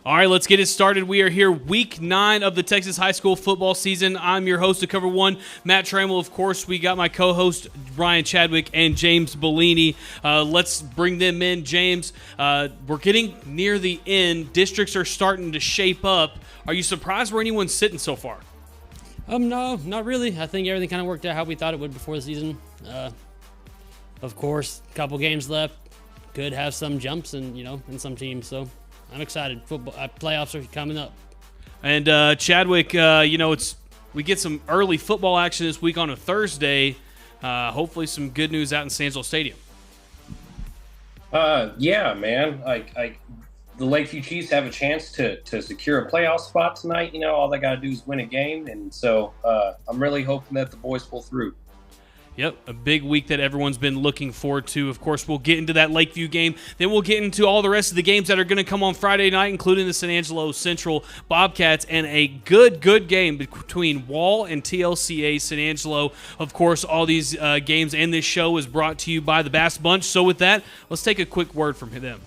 All right, let's get it started. We are here week 9 of the Texas high school football season. I'm your host of Cover 1, Matt Trammell. Of course, we got my co-host, Ryan Chadwick, and James Bellini. Let's bring them in. James, we're getting near the end. Districts are starting to shape up. Are you surprised where anyone's sitting so far? No, not really. I think everything kind of worked out how we thought it would before the season. Of course, a couple games left. Could have some jumps in some teams, so I'm excited. Football playoffs are coming up. And Chadwick, we get some early football action this week on a Thursday. Hopefully some good news out in San Angelo Stadium. Yeah, man. The Lakeview Chiefs have a chance to secure a playoff spot tonight. All they got to do is win a game. And so I'm really hoping that the boys pull through. Yep, a big week that everyone's been looking forward to. Of course, we'll get into that Lakeview game. Then we'll get into all the rest of the games that are going to come on Friday night, including the San Angelo Central Bobcats, and a good game between Wall and TLCA San Angelo. Of course, all these games and this show is brought to you by the Bass Bunch. So with that, let's take a quick word from them.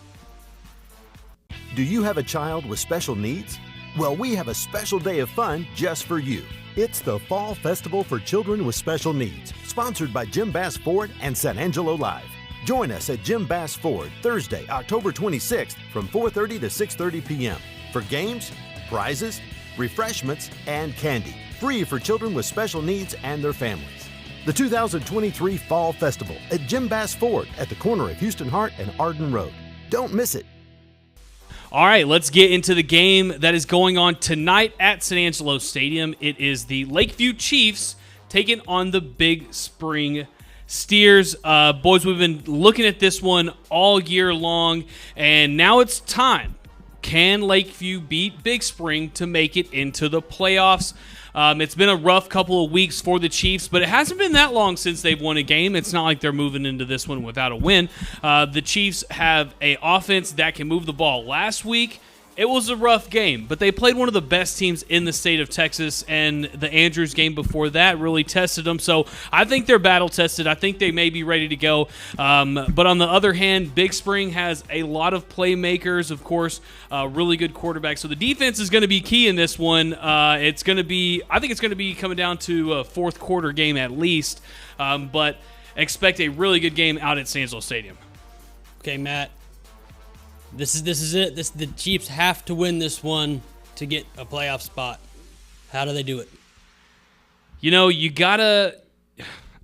Do you have a child with special needs? Well, we have a special day of fun just for you. It's the Fall Festival for Children with Special Needs, sponsored by Jim Bass Ford and San Angelo Live. Join us at Jim Bass Ford Thursday, October 26th from 4:30 to 6:30 p.m. for games, prizes, refreshments, and candy, free for children with special needs and their families. The 2023 Fall Festival at Jim Bass Ford at the corner of Houston Hart and Arden Road. Don't miss it. All right, let's get into the game that is going on tonight at San Angelo Stadium. It is the Lakeview Chiefs taking on the Big Spring Steers. Boys, we've been looking at this one all year long, and now it's time. Can Lakeview beat Big Spring to make it into the playoffs? It's been a rough couple of weeks for the Chiefs, but it hasn't been that long since they've won a game. It's not like they're moving into this one without a win. The Chiefs have an offense that can move the ball. Last week, it was a rough game, but they played one of the best teams in the state of Texas, and the Andrews game before that really tested them. So I think they're battle-tested. I think they may be ready to go. But on the other hand, Big Spring has a lot of playmakers, of course, really good quarterback. So the defense is going to be key in this one. I think it's going to be coming down to a fourth quarter game at least. But expect a really good game out at San Angelo Stadium. Okay, Matt. This is it. The Chiefs have to win this one to get a playoff spot. How do they do it? You gotta.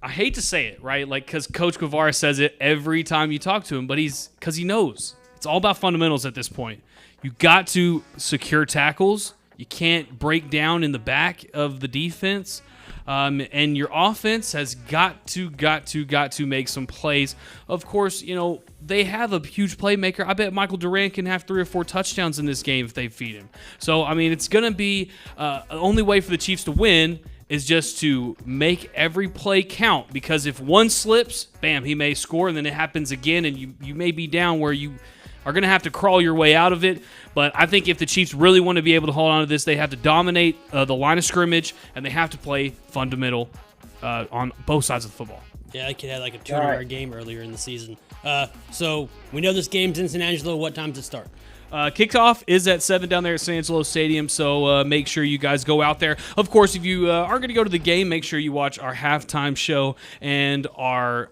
I hate to say it, right? Because Coach Guevara says it every time you talk to him, but because he knows it's all about fundamentals at this point. You got to secure tackles. You can't break down in the back of the defense. And your offense has got to make some plays. Of course, they have a huge playmaker. I bet Michael Durant can have 3 or 4 touchdowns in this game if they feed him. So, it's going to be the only way for the Chiefs to win is just to make every play count, because if one slips, bam, he may score, and then it happens again, and you may be down where you are going to have to crawl your way out of it. But I think if the Chiefs really want to be able to hold on to this, they have to dominate the line of scrimmage, and they have to play fundamental on both sides of the football. Yeah, I could have like a 2-hour game earlier in the season. So we know this game's in San Angelo. What time does it start? Kickoff is at 7 down there at San Angelo Stadium, so make sure you guys go out there. Of course, if you are going to go to the game, make sure you watch our halftime show and our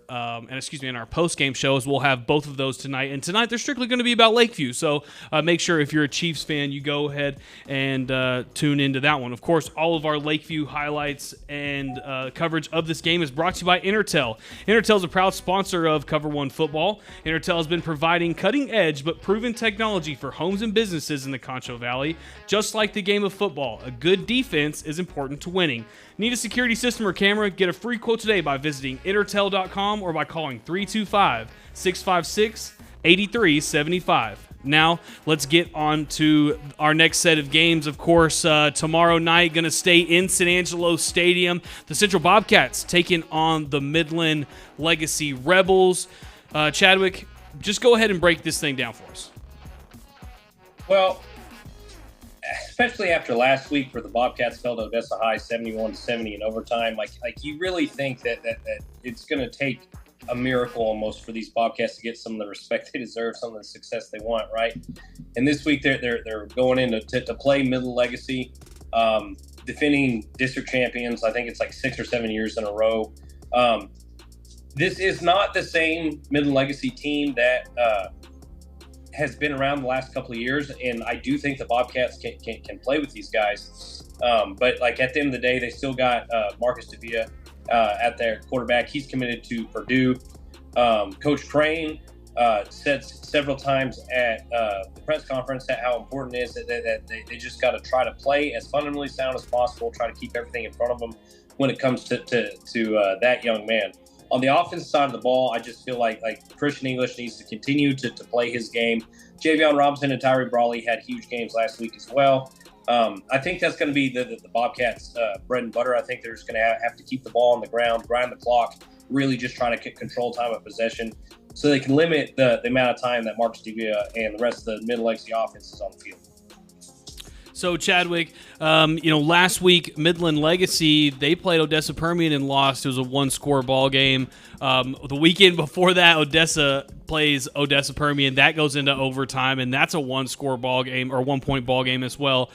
post-game shows. We'll have both of those tonight. And tonight, they're strictly going to be about Lakeview, so make sure if you're a Chiefs fan, you go ahead and tune into that one. Of course, all of our Lakeview highlights and coverage of this game is brought to you by Intertel. Intertel is a proud sponsor of Cover 1 Football. Intertel has been providing cutting-edge but proven technology for homes and businesses in the Concho Valley. Just like the game of football, a good defense is important to winning. Need a security system or camera? Get a free quote today by visiting intertel.com or by calling 325-656-8375. Now, let's get on to our next set of games. Of course, tomorrow night, going to stay in San Angelo Stadium. The Central Bobcats taking on the Midland Legacy Rebels. Chadwick, just go ahead and break this thing down for us. Well, especially after last week where the Bobcats fell to Odessa High 71-70 in overtime, like you really think that it's going to take a miracle almost for these Bobcats to get some of the respect they deserve, some of the success they want, right? And this week they're going in to play Middle Legacy, defending district champions. I think it's like 6 or 7 years in a row. This is not the same Middle Legacy team that has been around the last couple of years, and I do think the Bobcats can play with these guys. But like at the end of the day, they still got Marcus Davia at their quarterback. He's committed to Purdue. Coach Crane said several times at the press conference how important it is that they just got to try to play as fundamentally sound as possible, try to keep everything in front of them when it comes to that young man. On the offensive side of the ball, I just feel like Christian English needs to continue to play his game. Javion Robinson and Tyree Brawley had huge games last week as well. I think that's going to be the Bobcats' bread and butter. I think they're just going to have to keep the ball on the ground, grind the clock, really just trying to control time of possession so they can limit the amount of time that Marcus Davia and the rest of the Middle Legacy offense is on the field. So, Chadwick, last week, Midland Legacy, they played Odessa Permian and lost. It was a one-score ball game. The weekend before that, Odessa plays Odessa Permian. That goes into overtime, and that's a one-score ball game or one-point ball game as well.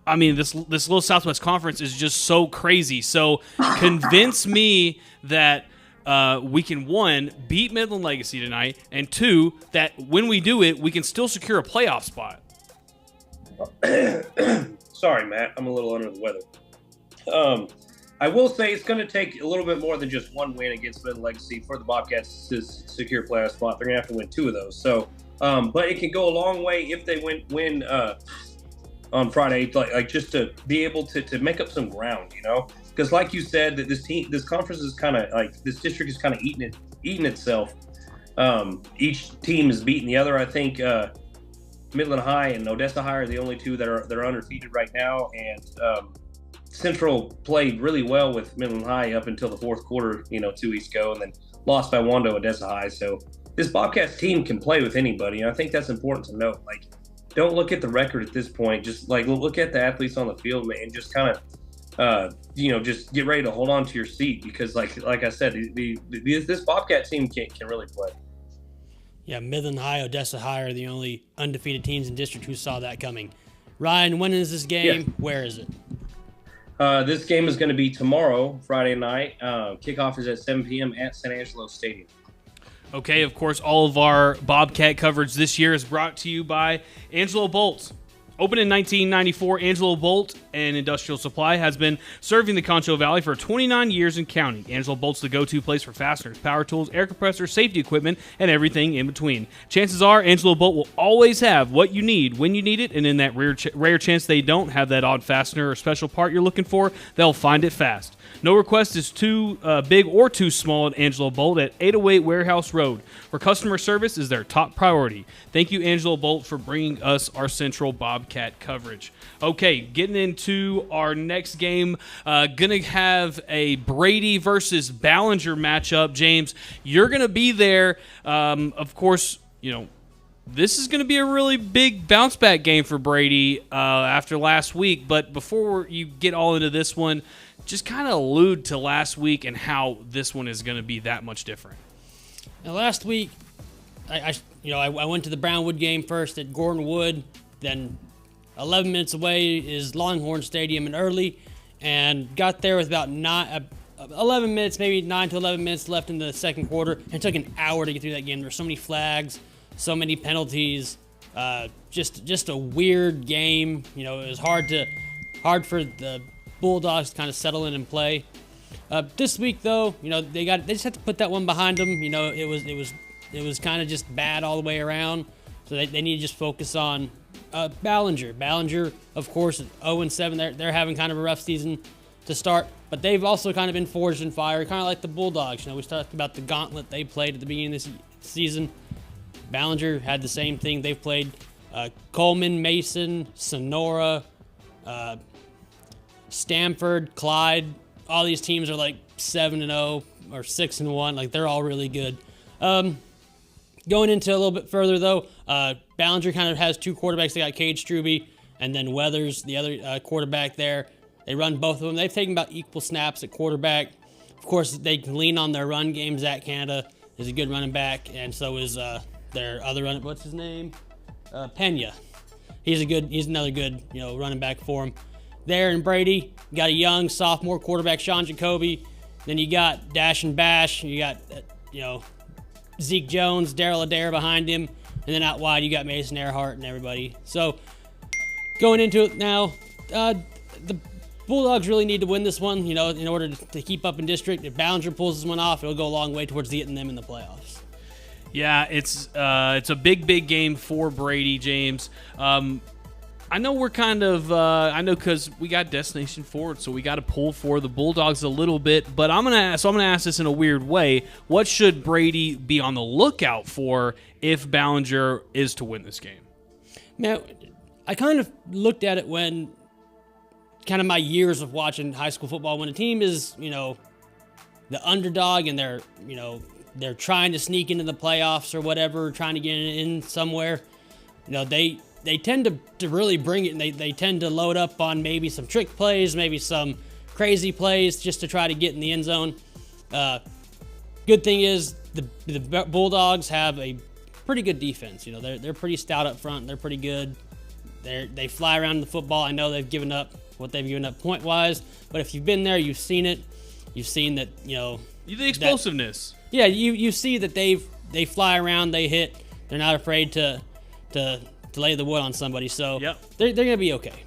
I mean, this little Southwest Conference is just so crazy. So, convince me that we can, 1, beat Midland Legacy tonight, and 2, that when we do it, we can still secure a playoff spot. Sorry, Matt. I'm a little under the weather. I will say it's going to take a little bit more than just one win against Middle Legacy for the Bobcats to secure a playoff spot. They're going to have to win 2 of those. So, but it can go a long way if they win on Friday, like just to be able to make up some ground, because like you said, that this conference is kind of like this district is kind of eating itself. Each team is beating the other. I think Midland High and Odessa High are the only 2 that are undefeated right now, and Central played really well with Midland High up until the fourth quarter, 2 weeks ago, and then lost by 1 to Odessa High. So this Bobcats team can play with anybody, and I think that's important to note. Like, don't look at the record at this point. Just look at the athletes on the field, man, and just kind of, just get ready to hold on to your seat because, like I said, this Bobcat team can really play. Yeah, Midland High, Odessa High are the only undefeated teams in district who saw that coming. Ryan, when is this game? Yeah. Where is it? This game is going to be tomorrow, Friday night. Kickoff is at 7 p.m. at San Angelo Stadium. Okay, of course, all of our Bobcat coverage this year is brought to you by Angelo Bolt. Opened in 1994, Angelo Bolt and Industrial Supply has been serving the Concho Valley for 29 years and counting. Angelo Bolt's the go-to place for fasteners, power tools, air compressors, safety equipment, and everything in between. Chances are Angelo Bolt will always have what you need when you need it, and in that rare chance they don't have that odd fastener or special part you're looking for, they'll find it fast. No request is too big or too small at Angelo Bolt at 808 Warehouse Road, where customer service is their top priority. Thank you, Angelo Bolt, for bringing us our Central Bobcat coverage. Okay, getting into our next game, gonna have a Brady versus Ballinger matchup. James, you're gonna be there. Of course, this is going to be a really big bounce-back game for Brady after last week. But before you get all into this one, just kind of allude to last week and how this one is going to be that much different. Now, last week, I went to the Brownwood game first at Gordon Wood. Then 11 minutes away is Longhorn Stadium in Early, and got there with about 11 minutes, maybe 9 to 11 minutes left in the second quarter. And it took an hour to get through that game. There were so many flags, so many penalties, just a weird game. It was hard for the Bulldogs to kind of settle in and play. This week, though, they just had to put that one behind them. It was kind of just bad all the way around. So they need to just focus on Ballinger. Ballinger, of course, 0-7. They're having kind of a rough season to start, but they've also kind of been forged in fire, kind of like the Bulldogs. We talked about the gauntlet they played at the beginning of this season. Ballinger had the same thing. They've played Coleman, Mason, Sonora, Stanford, Clyde. All these teams are like 7-0 or 6-1. Like, they're all really good. Going into a little bit further, though, Ballinger kind of has 2 quarterbacks. They got Cade Struby and then Weathers, the other quarterback there. They run both of them. They've taken about equal snaps at quarterback. Of course, they can lean on their run game. Zach Canada is a good running back, and so is their other running. What's his name? Pena. He's another good running back for him. There in Brady, you got a young sophomore quarterback, Sean Jacoby. Then you got Dash and Bash. You got Zeke Jones, Darrell Adair behind him, and then out wide you got Mason Earhart and everybody. So going into it now, the Bulldogs really need to win this one, in order to keep up in district. If Ballinger pulls this one off, it'll go a long way towards getting them in the playoffs. Yeah, it's a big game for Brady, James. I know we're kind of because we got Destination Ford, so we got to pull for the Bulldogs a little bit. But I'm gonna ask this in a weird way. What should Brady be on the lookout for if Ballinger is to win this game? Now, I kind of looked at it when kind of my years of watching high school football, when a team is the underdog and they're trying to sneak into the playoffs or whatever, trying to get in somewhere, they tend to really bring it, and they tend to load up on maybe some trick plays, maybe some crazy plays just to try to get in the end zone. Good thing is the Bulldogs have a pretty good defense. They're pretty stout up front. They're pretty good. They fly around the football. I know they've given up what they've given up point-wise, but if you've been there, you've seen it. You've seen that, the explosiveness. You see that they fly around, they hit. They're not afraid to lay the wood on somebody. So yep. They're going to be okay.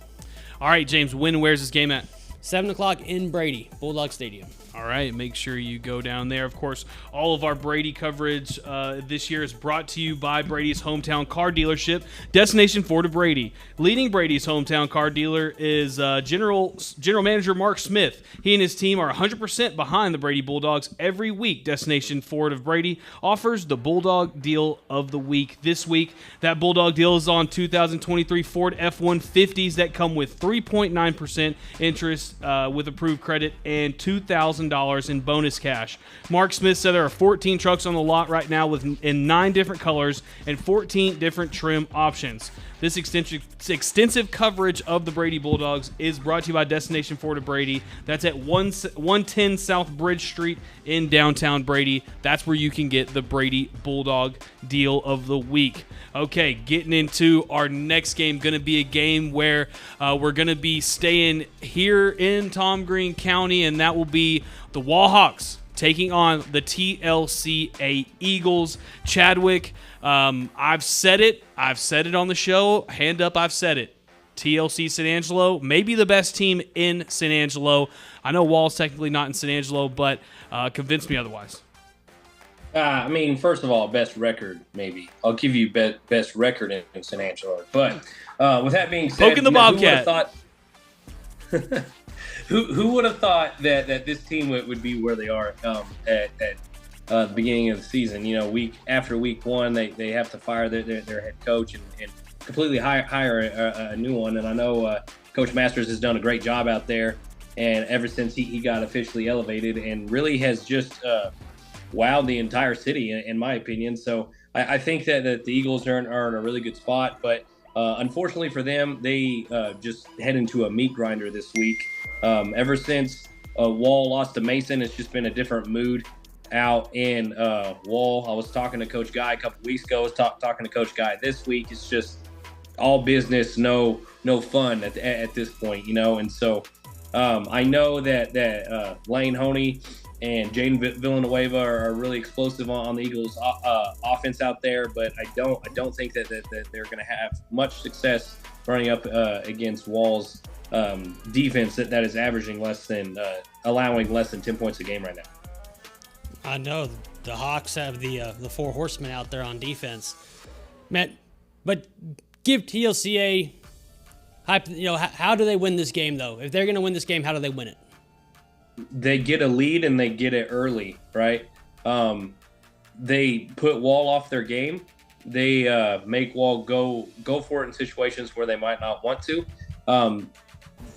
All right, James, where's this game at? 7 o'clock in Brady, Bulldog Stadium. All right, make sure you go down there. Of course, all of our Brady coverage this year is brought to you by Brady's hometown car dealership, Destination Ford of Brady. Leading Brady's hometown car dealer is General Manager Mark Smith. He and his team are 100% behind the Brady Bulldogs every week. Destination Ford of Brady offers the Bulldog Deal of the Week. This week, that Bulldog deal is on 2023 Ford F-150s that come with 3.9% interest with approved credit and $2,000 in bonus cash. Mark Smith said there are 14 trucks on the lot right now in 9 different colors and 14 different trim options. This extensive coverage of the Brady Bulldogs is brought to you by Destination Ford of Brady. That's at 110 South Bridge Street in downtown Brady. That's where you can get the Brady Bulldog Deal of the Week. Okay, getting into our next game, going to be a game where we're going to be staying here in Tom Green County, and that will be the Wallhawks taking on the TLCA Eagles. Chadwick, I've said it on the show. Hand up, I've said it. TLC San Angelo, maybe the best team in San Angelo. I know Wall's technically not in San Angelo, but convince me otherwise. First of all, best record, maybe. I'll give you best record in San Angelo. But with that being said, poking the Bobcat. Who would have thought that this team would be where they are at the beginning of the season? Week after week one, they have to fire their head coach and completely hire a new one. And I know Coach Masters has done a great job out there. And ever since he got officially elevated and really has just wowed the entire city, in my opinion. So I think that the Eagles are in a really good spot. But unfortunately for them, they just head into a meat grinder this week. Ever since Wall lost to Mason, it's just been a different mood out in Wall. I was talking to Coach Guy a couple weeks ago. I was talking to Coach Guy this week. It's just all business, no fun at this point, And so I know that Lane Honey and Jaden Villanueva are really explosive on the Eagles' offense out there, but I don't think that they're going to have much success running up against Wall's defense that is averaging allowing less than 10 points a game right now. I know the Hawks have the 4 horsemen out there on defense, Matt. But give TLCA hype. How do they win this game though? If they're going to win this game, how do they win it? They get a lead and they get it early, right? They put Wall off their game. They make Wall go for it in situations where they might not want to.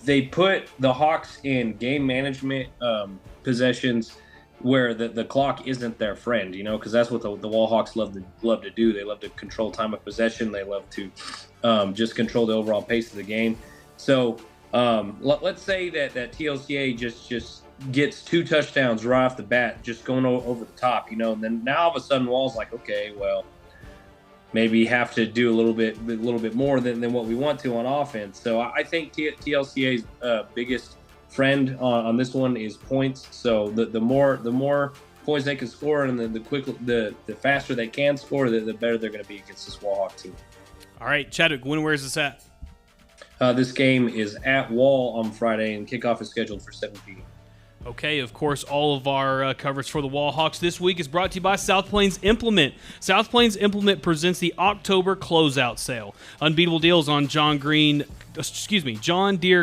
They put the Hawks in game management possessions where the clock isn't their friend, because that's what the Wall Hawks love to do. They love to control time of possession. They love to just control the overall pace of the game. So let's say that TLCA just gets 2 touchdowns right off the bat, just going over the top, and then now all of a sudden Wall's like, okay, well, maybe have to do a little bit more than what we want to on offense. So I think TLCA's biggest friend on this one is points. So the more points they can score, and the faster they can score, the better they're going to be against this Wallhawk team. All right, Chadwick, where is this at? This game is at Wall on Friday, and kickoff is scheduled for 7 p.m. Okay, of course, all of our coverage for the Wallhawks this week is brought to you by South Plains Implement. South Plains Implement presents the October closeout sale. Unbeatable deals on John Deere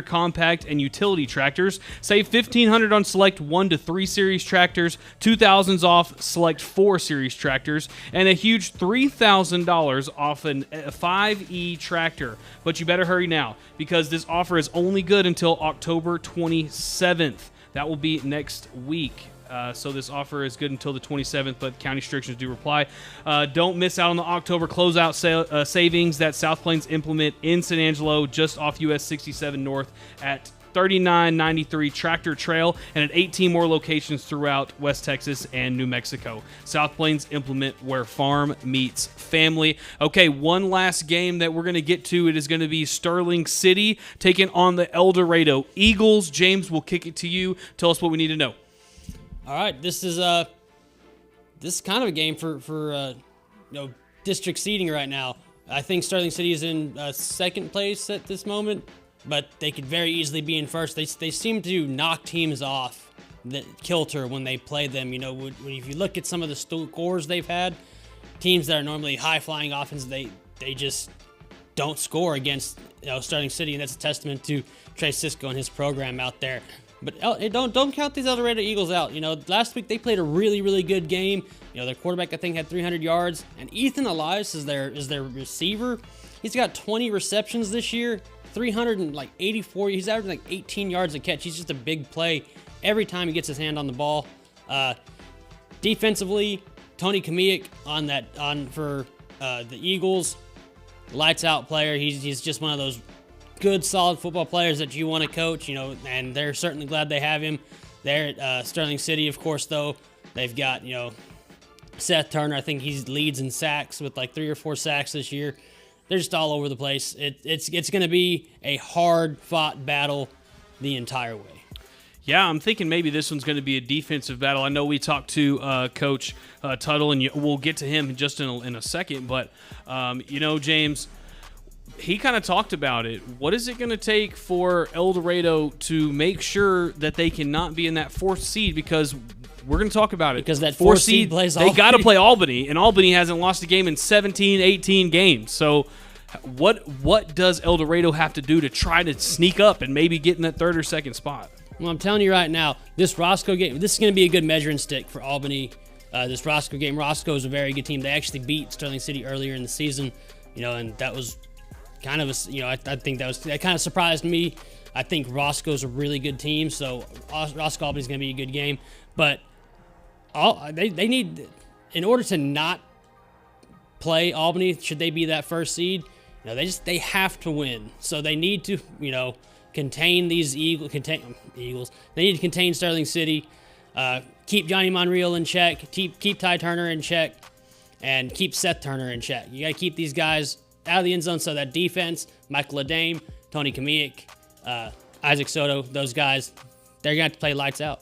compact and utility tractors. Save $1,500 on select 1 to 3 series tractors, $2,000 off select 4 series tractors, and a huge $3,000 off an 5E tractor. But you better hurry now, because this offer is only good until October 27th. That will be next week. So this offer is good until the 27th, but county restrictions do apply. Don't miss out on the October closeout savings that South Plains Implement in San Angelo, just off US 67 North at 3993 Tractor Trail, and at 18 more locations throughout West Texas and New Mexico. South Plains Implement, where farm meets family. Okay, one last game that we're going to get to. It is going to be Sterling City taking on the El Dorado Eagles. James, we'll kick it to you. Tell us what we need to know. All right, this is kind of a game for district seeding right now. I think Sterling City is in second place at this moment, but they could very easily be in first. They seem to knock teams off the kilter when they play them. If you look at some of the scores they've had, teams that are normally high-flying offense, they just don't score against Sterling City, and that's a testament to Trey Cisco and his program out there. But don't count these El Dorado Eagles out. Last week they played a really, really good game. Their quarterback, I think, had 300 yards, and Ethan Elias is their receiver. He's got 20 receptions this year, 384. He's averaging like 18 yards a catch. He's just a big play every time he gets his hand on the ball. Defensively, Tony Kamiak for the Eagles, lights out player. He's just one of those good, solid football players that you want to coach, and they're certainly glad they have him there at Sterling City. Of course, though, they've got, Seth Turner. I think he leads in sacks with like 3 or 4 sacks this year. They're just all over the place. It's going to be a hard-fought battle the entire way. Yeah, I'm thinking maybe this one's going to be a defensive battle. I know we talked to Coach Tuttle, and we'll get to him just in a second. But, James, he kind of talked about it. What is it going to take for El Dorado to make sure that they cannot be in that 4th seed? Because we're going to talk about it. Because that 4th seed plays Albany. They got to play Albany, and Albany hasn't lost a game in 17, 18 games. So what does El Dorado have to do to try to sneak up and maybe get in that 3rd or 2nd spot? Well, I'm telling you right now, this Roscoe game, this is going to be a good measuring stick for Albany. This Roscoe game, Roscoe is a very good team. They actually beat Sterling City earlier in the season, and that was kind of I think that kind of surprised me. I think Roscoe's a really good team, so Roscoe Albany's going to be a good game. But they need, in order to not play Albany, should they be that 1st seed, they have to win. So they need to, contain these Eagles. They need to contain Sterling City, keep Johnny Monreal in check, keep Ty Turner in check, and keep Seth Turner in check. You got to keep these guys out of the end zone, so that defense, Michael Adame, Tony Kamiak, Isaac Soto, those guys, they're going to have to play lights out.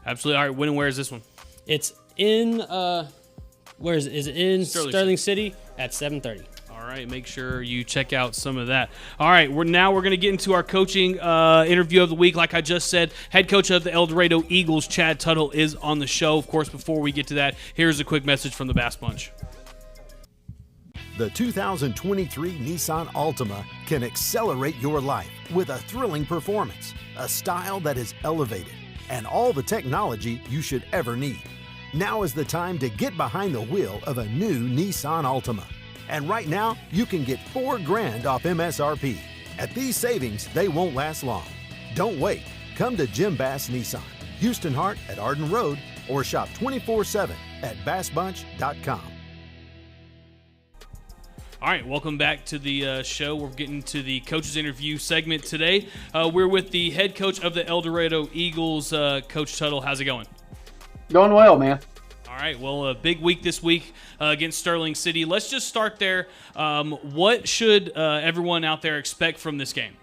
Absolutely. All right, when and where is this one? It's in, is it in Sterling City at 7:30. All right, make sure you check out some of that. All right, we're going to get into our coaching interview of the week. Like I just said, head coach of the El Dorado Eagles, Chad Tuttle, is on the show. Of course, before we get to that, here's a quick message from the Bass Bunch. The 2023 Nissan Altima can accelerate your life with a thrilling performance, a style that is elevated, and all the technology you should ever need. Now is the time to get behind the wheel of a new Nissan Altima. And right now, you can get $4,000 off MSRP. At these savings, they won't last long. Don't wait. Come to Jim Bass Nissan, Houston Hart at Arden Road, or shop 24/7 at bassbunch.com. All right, welcome back to the show. We're getting to the coaches interview segment today. We're with the head coach of the El Dorado Eagles, Coach Tuttle. How's it going? Going well, man. All right, well, a big week this week against Sterling City. Let's just start there. What should everyone out there expect from this game?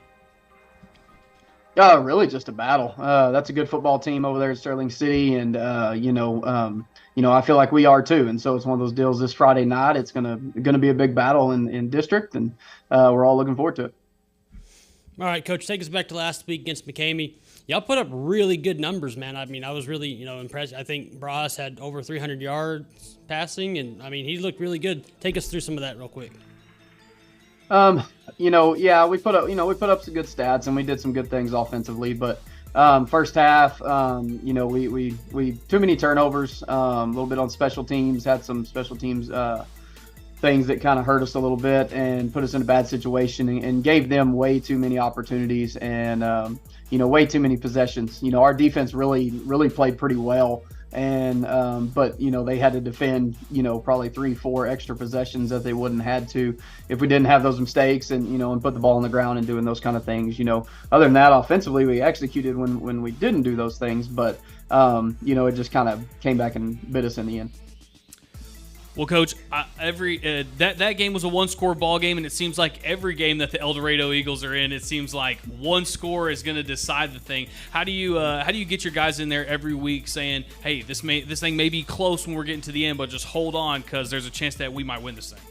Really just a battle. That's a good football team over there at Sterling City, and I feel like we are too. And so it's one of those deals this Friday night. It's gonna be a big battle in district, and we're all looking forward to it. All right, Coach, take us back to last week against McCamey. Y'all put up really good numbers, man. I mean, I was really, impressed. I think Bras had over 300 yards passing, and I mean, he looked really good. Take us through some of that real quick. We put up some good stats, and we did some good things offensively. But first half, we too many turnovers. A little bit on special teams. Had some special teams things that kind of hurt us a little bit and put us in a bad situation, and gave them way too many opportunities and way too many possessions. Our defense really played pretty well. And but they had to defend probably 3-4 extra possessions that they wouldn't had to if we didn't have those mistakes and put the ball on the ground and doing those kind of things. Other than that, offensively we executed when we didn't do those things, but it just kind of came back and bit us in the end. Well, Coach, that game was a one-score ball game, and it seems like every game that the El Dorado Eagles are in, it seems like one score is going to decide the thing. How do you get your guys in there every week saying, "Hey, this thing may be close when we're getting to the end, but just hold on because there's a chance that we might win this thing"?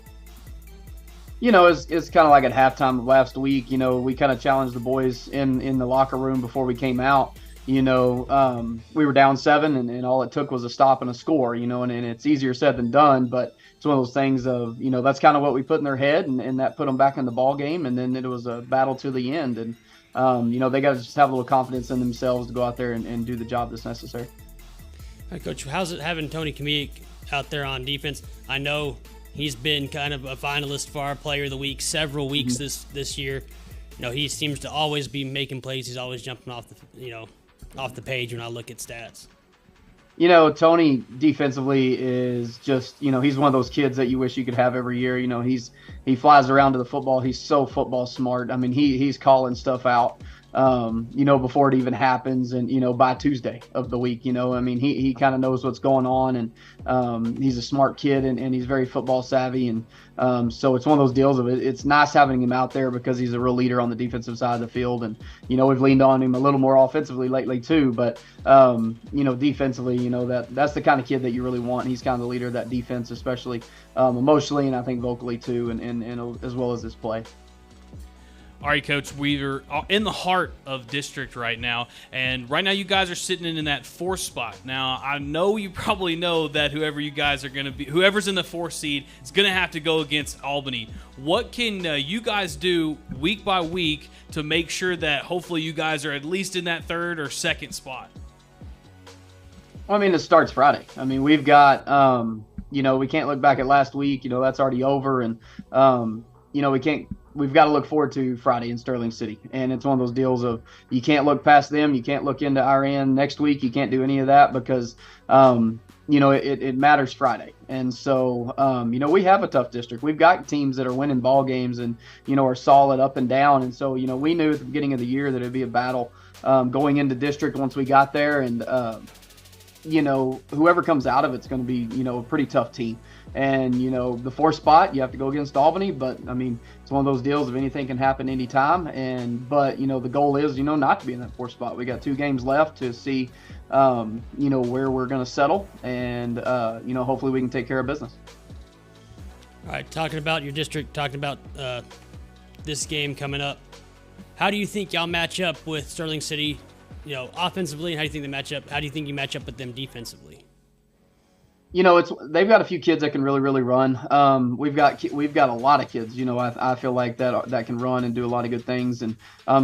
It's kind of like at halftime of last week. We kind of challenged the boys in the locker room before we came out. We were down 7 and all it took was a stop and a score, and it's easier said than done, but it's one of those things of, that's kind of what we put in their head and that put them back in the ball game. And then it was a battle to the end. And, they got to just have a little confidence in themselves to go out there and do the job that's necessary. All right, Coach, how's it having Tony Kamik out there on defense? I know he's been kind of a finalist for our player of the week several weeks this year. He seems to always be making plays. He's always jumping off the page when I look at stats. Tony defensively is just, he's one of those kids that you wish you could have every year. He flies around to the football. He's so football smart. I mean, he's calling stuff out, before it even happens. And, by Tuesday of the week, he kind of knows what's going on, and he's a smart kid and he's very football savvy. And so it's one of those deals of it. It's nice having him out there because he's a real leader on the defensive side of the field. And, we've leaned on him a little more offensively lately too, but, defensively, that's the kind of kid that you really want. He's kind of the leader of that defense, especially emotionally, and I think vocally too, and as well as his play. All right, Coach, we're in the heart of district right now, and right now you guys are sitting in that 4th spot. Now, I know you probably know that whoever's in the 4th seed is going to have to go against Albany. What can you guys do week by week to make sure that hopefully you guys are at least in that 3rd or 2nd spot? Well, it starts Friday. We've got, we can't look back at last week. That's already over, and, we've got to look forward to Friday in Sterling City. And it's one of those deals of you can't look past them. You can't look into our end next week. You can't do any of that because, it matters Friday. And so, we have a tough district. We've got teams that are winning ball games and, are solid up and down. And so, we knew at the beginning of the year that it'd be a battle going into district once we got there. And, whoever comes out of it's going to be, a pretty tough team. And, the 4th spot, you have to go against Albany. But, it's one of those deals of anything can happen anytime. But, the goal is, not to be in that 4th spot. We got 2 games left to see, where we're going to settle. And, hopefully we can take care of business. All right, talking about your district, talking about this game coming up, how do you think y'all match up with Sterling City, offensively? And how do you think they match up? How do you think you match up with them defensively? They've got a few kids that can really, really run. We've got a lot of kids, I feel like that can run and do a lot of good things. And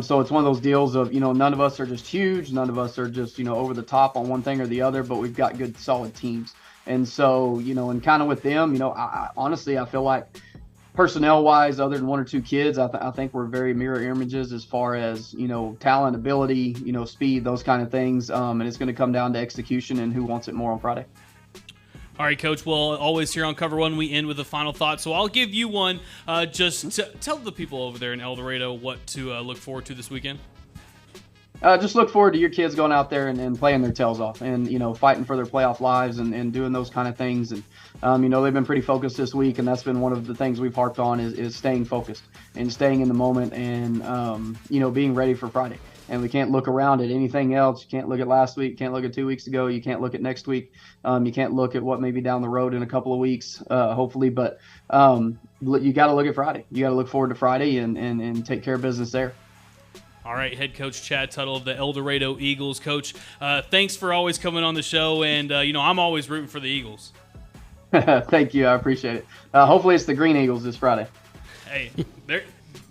so it's one of those deals of, none of us are just huge. None of us are just, over the top on one thing or the other, but we've got good, solid teams. And so, and kind of with them, honestly, I feel like personnel-wise, other than 1 or 2 kids, I think we're very mirror images as far as, talent, ability, speed, those kind of things. And it's going to come down to execution and who wants it more on Friday. All right, Coach. Well, always here on Cover One, we end with a final thought. So I'll give you one. Just to tell the people over there in El Dorado what to look forward to this weekend. Just look forward to your kids going out there and playing their tails off and, fighting for their playoff lives and doing those kind of things. And, they've been pretty focused this week, and that's been one of the things we've harped on is staying focused and staying in the moment and, being ready for Friday. And we can't look around at anything else. You can't look at last week. You can't look at 2 weeks ago. You can't look at next week. You can't look at what may be down the road in a couple of weeks, hopefully. But you got to look at Friday. You got to look forward to Friday and take care of business there. All right, head coach Chad Tuttle of the El Dorado Eagles. Coach, thanks for always coming on the show, and, I'm always rooting for the Eagles. Thank you. I appreciate it. Hopefully it's the Green Eagles this Friday. Hey,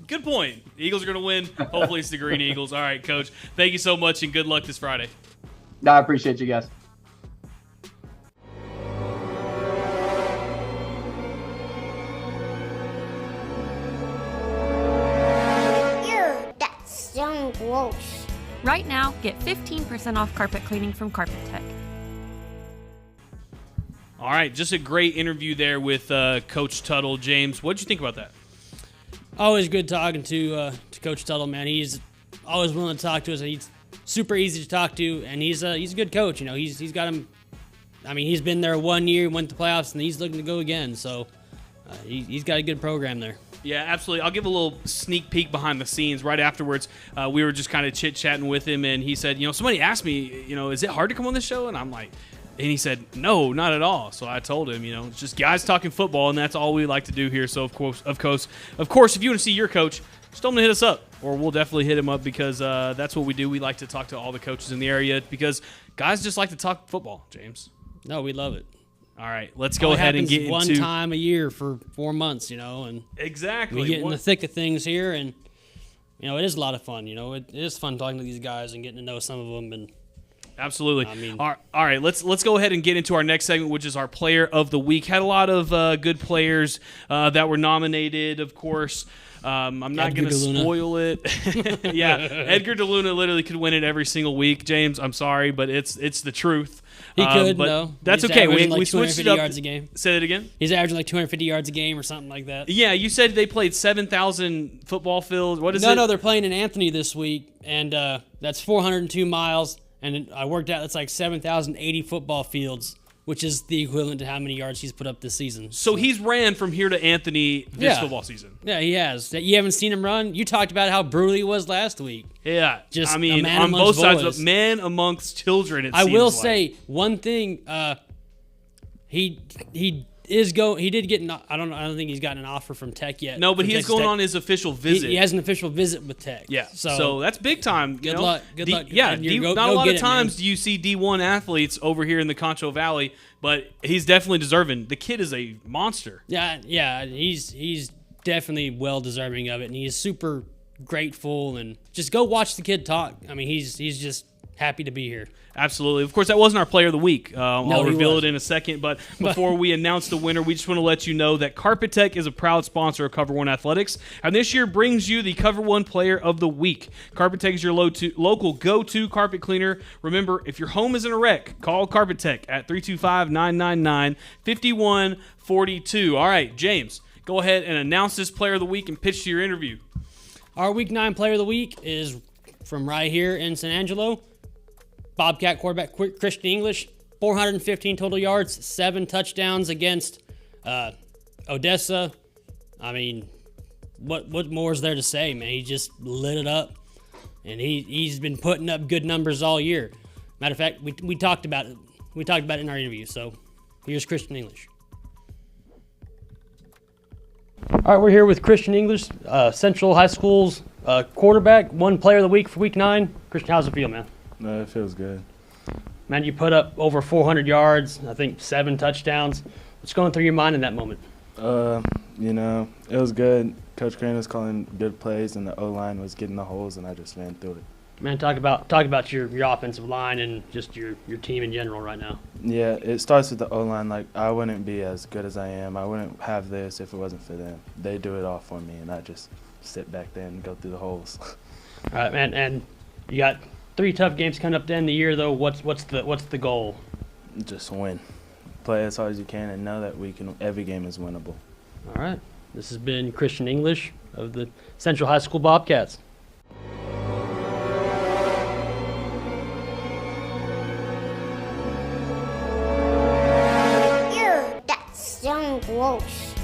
good point. The Eagles are going to win. Hopefully it's the Green Eagles. All right, Coach, thank you so much, and good luck this Friday. I appreciate you guys. Gross. Right now, get 15% off carpet cleaning from Carpet Tech. All right, just a great interview there with Coach Tuttle. James, what did you think about that? Always good talking to Coach Tuttle, man. He's always willing to talk to us. He's super easy to talk to, and he's a good coach. He's got him. I mean, he's been there 1 year, went to the playoffs, and he's looking to go again. So he's got a good program there. Yeah, absolutely. I'll give a little sneak peek behind the scenes. Right afterwards, we were just kind of chit-chatting with him, and he said, somebody asked me, is it hard to come on this show? And I'm like, and he said, no, not at all. So I told him, it's just guys talking football, and that's all we like to do here. So, of course, if you want to see your coach, just tell him to hit us up, or we'll definitely hit him up because that's what we do. We like to talk to all the coaches in the area because guys just like to talk football, James. No, we love it. All right, let's go ahead and get into one time a year for 4 months, and exactly we get in the thick of things here, and it is a lot of fun. It is fun talking to these guys and getting to know some of them. And absolutely. All right, let's go ahead and get into our next segment, which is our Player of the Week. Had a lot of good players that were nominated, of course. I'm not going to spoil it. Yeah, Edgar DeLuna literally could win it every single week. James, I'm sorry, but it's the truth. He could, but no. That's He's okay. Like we switched it up. yards a game. Say that again? He's averaging like 250 yards a game or something like that. Yeah, you said they played 7,000 football fields. What is it? No, they're playing in Anthony this week, and that's 402 miles, and I worked out that's like 7,080 football fields, which is the equivalent to how many yards he's put up this season. So he's ran from here to Anthony this football season. Yeah, he has. You haven't seen him run? You talked about how brutal he was last week. Yeah. Just a man on both sides, but man amongst children, I will say one thing. He did get I don't think he's gotten an offer from Tech yet. No, but he is going on his official visit. He has an official visit with Tech. Yeah. So that's big time. Good luck. Good luck. Yeah. Not a lot of times do you see D1 athletes over here in the Concho Valley, but he's definitely deserving. The kid is a monster. Yeah. He's definitely well deserving of it, and he's super grateful. And just go watch the kid talk. I mean, he's just happy to be here. Absolutely. Of course, that wasn't our Player of the Week. I'll reveal it in a second. But before we announce the winner, we just want to let you know that Carpet Tech is a proud sponsor of Cover One Athletics, and this year brings you the Cover One Player of the Week. Carpet Tech is your local go-to carpet cleaner. Remember, if your home is in a wreck, call Carpet Tech at 325-999-5142. All right, James, go ahead and announce this Player of the Week and pitch to your interview. Our Week 9 Player of the Week is from right here in San Angelo. Bobcat quarterback Christian English, 415 total yards, 7 touchdowns against Odessa. I mean, what more is there to say, man? He just lit it up, and he's been putting up good numbers all year. Matter of fact, we talked about it. We talked about it in our interview. So here's Christian English. All right, we're here with Christian English, Central High School's quarterback, one Player of the Week for Week 9. Christian, how's it feel, man? No, it feels good. Man, you put up over 400 yards, I think 7 touchdowns. What's going through your mind in that moment? It was good. Coach Crane was calling good plays, and the O-line was getting the holes, and I just ran through it. Man, talk about your offensive line and just your team in general right now. Yeah, it starts with the O-line. Like, I wouldn't be as good as I am. I wouldn't have this if it wasn't for them. They do it all for me, and I just sit back there and go through the holes. All right, man, and you got 3 tough games coming up to end the year, though. What's the goal? Just win. play as hard as you can and know that every game is winnable. All right. This has been Christian English of the Central High School Bobcats. Ew, that sounds gross.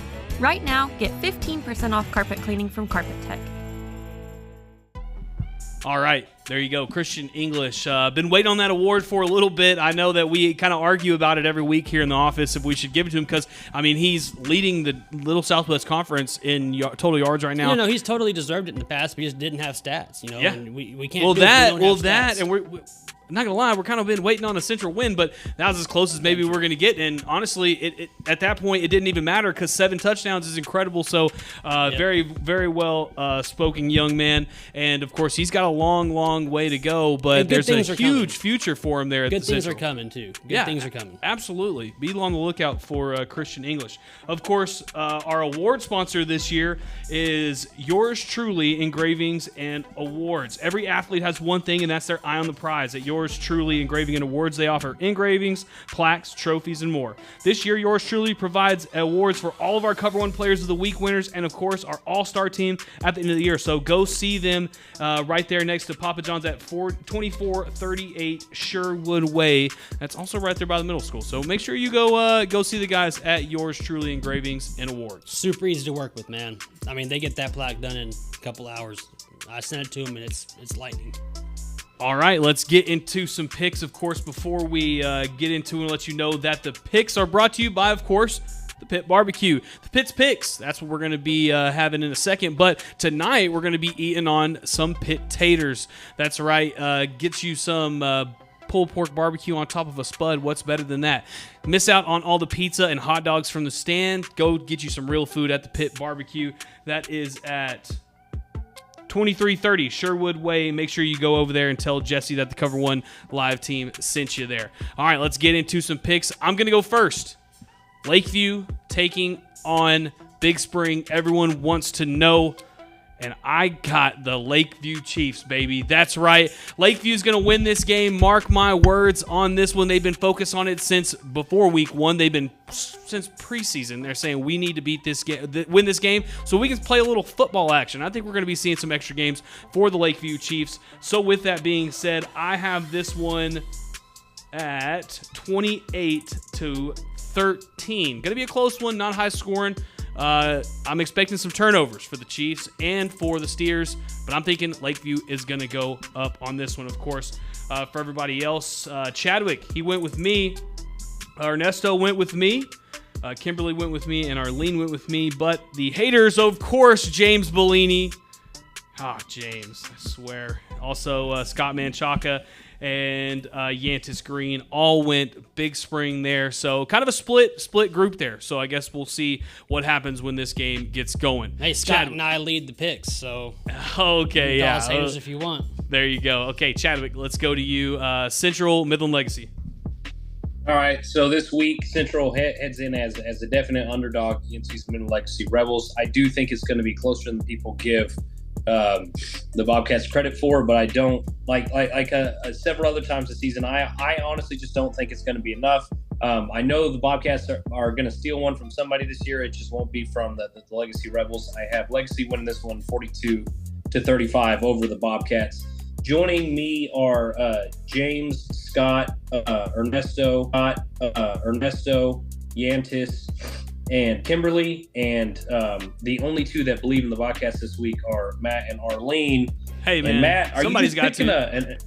Right now, get 15% off carpet cleaning from Carpet Tech. All right, there you go. Christian English. Been waiting on that award for a little bit. I know that we kind of argue about it every week here in the office if we should give it to him because, I mean, he's leading the Little Southwest Conference in total yards right now. No, he's totally deserved it in the past, but he just didn't have stats, Yeah. And we can't do it if we don't have stats. And we're not going to lie, we're kind of been waiting on a Central win, but that was as close as maybe we're going to get. And honestly, it at that point, it didn't even matter because 7 touchdowns is incredible. So very, very well spoken young man. And, of course, he's got a long, long way to go, but there's a huge future for him there at the Good things Central. are coming, too. Good things are coming. Absolutely. Be on the lookout for Christian English. Of course, our award sponsor this year is Yours Truly Engravings and Awards. Every athlete has one thing, and that's their eye on the prize. At Yours Truly Engraving and Awards, they offer engravings, plaques, trophies, and more. This year, Yours Truly provides awards for all of our Cover 1 Players of the Week winners and, of course, our all-star team at the end of the year. So go see them right there next to Papa John's at 2438 Sherwood Way. That's also right there by the middle school. So make sure you go see the guys at Yours Truly Engravings and Awards. Super easy to work with, man. I mean, they get that plaque done in a couple hours. I sent it to them, and it's lightning. All right, let's get into some picks, of course, before we get into and let you know that the picks are brought to you by, of course, the Pit Barbecue. The Pit's Picks, that's what we're going to be having in a second, but tonight we're going to be eating on some Pit Taters. That's right, get you some pulled pork barbecue on top of a spud. What's better than that? Miss out on all the pizza and hot dogs from the stand. Go get you some real food at the Pit Barbecue. That is at 2330 Sherwood Way. Make sure you go over there and tell Jesse that the Cover 1 live team sent you there. All right, let's get into some picks. I'm going to go first. Lakeview taking on Big Spring. Everyone wants to know, and I got the Lakeview Chiefs, baby. That's right. Lakeview's going to win this game. Mark my words on this one. They've been focused on it since before week 1. They've been since preseason. They're saying we need to beat this game, win this game, so we can play a little football action. I think we're going to be seeing some extra games for the Lakeview Chiefs. So with that being said, I have this one at 28-13. Going to be a close one, not high scoring. I'm expecting some turnovers for the Chiefs and for the Steers, but I'm thinking Lakeview is going to go up on this one, of course. For everybody else, Chadwick, he went with me. Ernesto went with me. Kimberly went with me, and Arlene went with me. But the haters, of course, James Bellini. James, I swear. Also, Scott Manchaca and Yantis Green all went Big Spring there. So kind of a split group there. So I guess we'll see what happens when this game gets going. Hey, Scott and I lead the picks, so okay, yeah. Haters if you want. There you go. Okay, Chadwick, let's go to you. Central, Midland Legacy. All right, so this week Central heads in as a definite underdog against these Midland Legacy Rebels. I do think it's going to be closer than people give the Bobcats credit for, but I don't like several other times this season. I honestly just don't think it's going to be enough. I know the Bobcats are going to steal one from somebody this year. It just won't be from the Legacy Rebels. I have Legacy winning this one 42-35 over the Bobcats. Joining me are James, Scott, Ernesto, Yantis, and Kimberly, and the only two that believe in the Bobcats this week are Matt and Arlene. Hey man, and Matt, somebody's got to.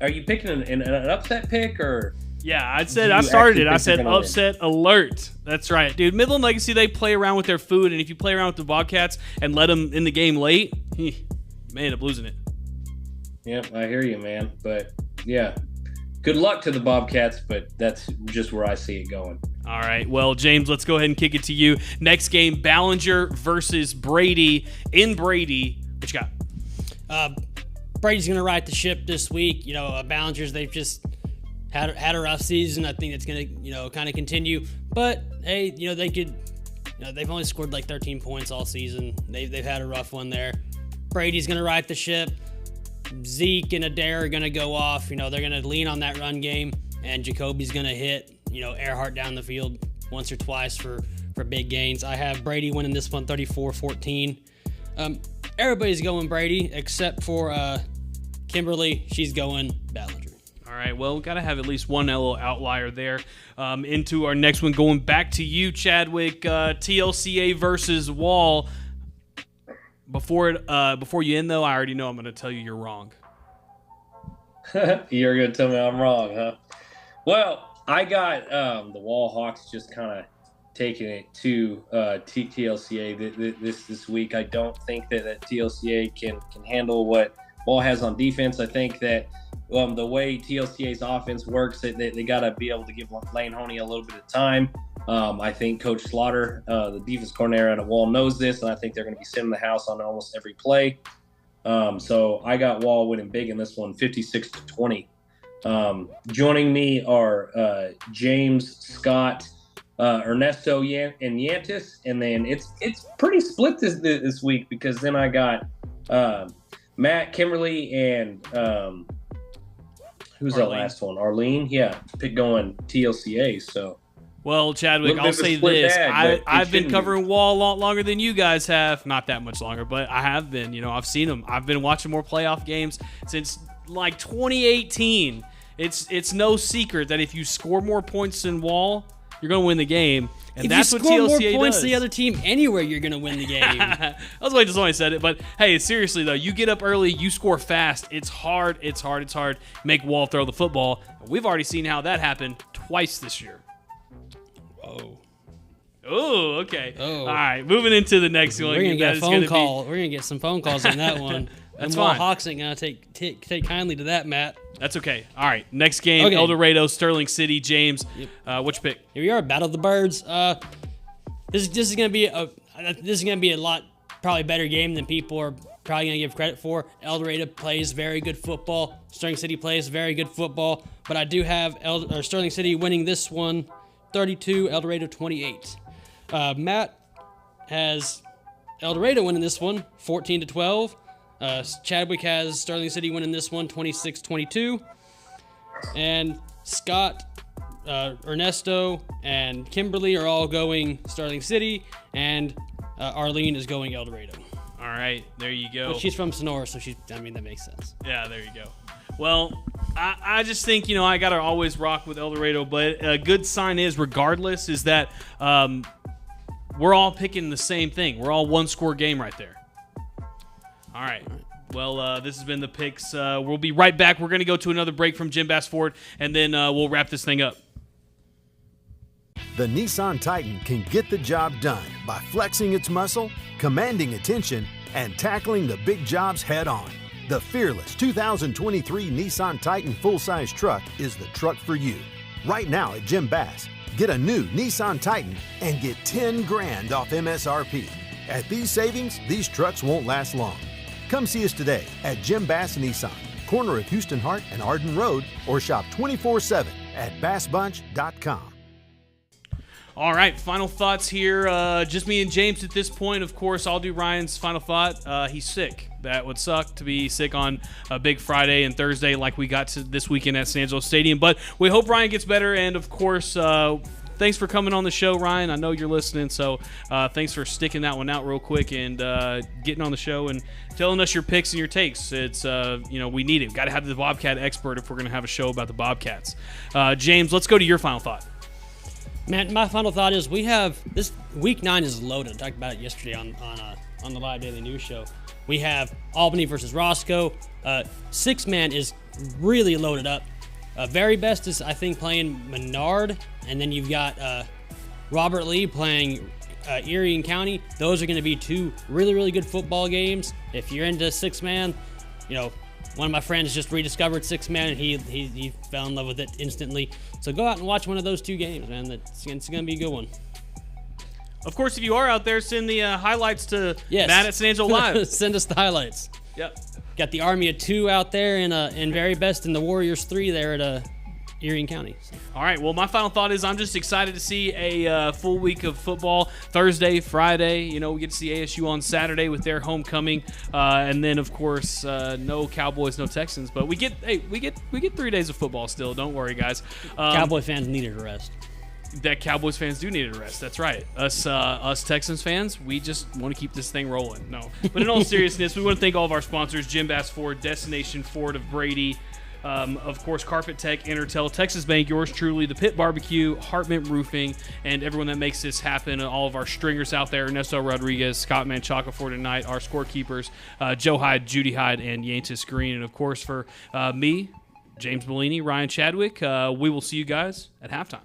Are you picking an upset pick or? Yeah, I started it. I said upset alert. That's right, dude. Midland Legacy, they play around with their food, and if you play around with the Bobcats and let them in the game late, you may end up losing it. Yep, I hear you, man. But yeah, good luck to the Bobcats, but that's just where I see it going. All right, well, James, let's go ahead and kick it to you. Next game, Ballinger versus Brady in Brady. What you got? Brady's going to right the ship this week. Ballinger's, they've just had a rough season. I think it's going to, kind of continue. But, hey, they could, they've only scored like 13 points all season. They've had a rough one there. Brady's going to right the ship. Zeke and Adair are going to go off. They're going to lean on that run game, and Jacoby's going to hit. Earhart down the field once or twice for big gains. I have Brady winning this one 34-14. Everybody's going Brady except for Kimberly. She's going Ballinger. All right, well, we've got to have at least one little outlier there. Into our next one, going back to you, Chadwick, TLCA versus Wall. Before you end, though, I already know I'm going to tell you you're wrong. You're going to tell me I'm wrong, huh? Well, I got the Wall Hawks just kind of taking it to TLCA this week. I don't think that TLCA can handle what Wall has on defense. I think that the way TLCA's offense works, they got to be able to give Lane Honey a little bit of time. I think Coach Slaughter, the defense coordinator at Wall, knows this, and I think they're going to be sitting the house on almost every play. So I got Wall winning big in this one, 56-20. Joining me are James, Scott, Ernesto, and Yantis, and then it's pretty split this week because then I got Matt, Kimberly, and who's that last one? Arlene? Yeah, pick going TLCA. So, well, Chadwick, I'll say this. I've been covering Wall a lot longer than you guys have. Not that much longer, but I have been. I've seen them. I've been watching more playoff games since like 2018. It's no secret that if you score more points than Wall, you're going to win the game. And that's what TLCA does. If you score more points than the other team anywhere, you're going to win the game. I was waiting until somebody said it. But, hey, seriously, though, you get up early, you score fast. It's hard. Make Wall throw the football. We've already seen how that happened twice this year. Oh, okay. Oh. All right, moving into the next one. We're going to get a phone call. We're going to get some phone calls on that one. That's Wall fine. Hawks ain't going to take kindly to that, Matt. That's okay. All right, next game, okay. El Dorado, Sterling City, James. Yep. Which pick? Here we are, Battle of the Birds. This is going to be a lot probably better game than people are probably going to give credit for. El Dorado plays very good football. Sterling City plays very good football, but I do have Sterling City winning this one 32, El Dorado 28. Matt has El Dorado winning this one 14-12. Chadwick has Sterling City winning this one 26-22. And Scott, Ernesto, and Kimberly are all going Sterling City, and Arlene is going El Dorado. All right, there you go. Well, she's from Sonora, so that makes sense. Yeah, there you go. Well, I just think, I got to always rock with El Dorado, but a good sign regardless, is that we're all picking the same thing. We're all one-score game right there. All right. Well, this has been the picks. We'll be right back. We're going to go to another break from Jim Bass Ford, and then we'll wrap this thing up. The Nissan Titan can get the job done by flexing its muscle, commanding attention, and tackling the big jobs head-on. The fearless 2023 Nissan Titan full-size truck is the truck for you. Right now at Jim Bass, get a new Nissan Titan and get $10,000 off MSRP. At these savings, these trucks won't last long. Come see us today at Jim Bass Nissan, corner of Houston Hart and Arden Road, or shop 24/7 at bassbunch.com. All right, final thoughts here. Just me and James at this point. Of course, I'll do Ryan's final thought. He's sick. That would suck to be sick on a big Friday and Thursday like we got to this weekend at San Angelo Stadium. But we hope Ryan gets better. And, of course, thanks for coming on the show, Ryan. I know you're listening, so thanks for sticking that one out real quick and getting on the show and telling us your picks and your takes. It's we need it. We've got to have the Bobcat expert if we're going to have a show about the Bobcats. James, let's go to your final thought. Man, my final thought is we have this week 9 is loaded. I talked about it yesterday on the Live Daily News Show. We have Albany versus Roscoe. 6-man is really loaded up. Very best is, I think, playing Menard, and then you've got Robert Lee playing Erie and County. Those are going to be two really, really good football games. If you're into 6-man, one of my friends just rediscovered 6-man, and he fell in love with it instantly. So go out and watch one of those two games, man. It's going to be a good one. Of course, if you are out there, send the highlights to Matt at San Angelo Live. Send us the highlights. Yep. Got the Army of 2 out there in very best, and the Warriors 3 there at Erie County. So. All right. Well, my final thought is I'm just excited to see a full week of football Thursday, Friday. You know, we get to see ASU on Saturday with their homecoming, and then of course no Cowboys, no Texans. But we get 3 days of football still. Don't worry, guys. Cowboy fans needed a rest. That Cowboys fans do need a rest. That's right. Us Texans fans, we just want to keep this thing rolling. No, but in all seriousness, we want to thank all of our sponsors: Jim Bass Ford, Destination Ford of Brady. Of course, Carpet Tech, Intertel, Texas Bank, yours truly, the Pit Barbecue, Hartman Roofing, and everyone that makes this happen. All of our stringers out there, Ernesto Rodriguez, Scott Manchaca for tonight, our scorekeepers, Joe Hyde, Judy Hyde, and Yantis Green. And, of course, for me, James Bellini, Ryan Chadwick, we will see you guys at halftime.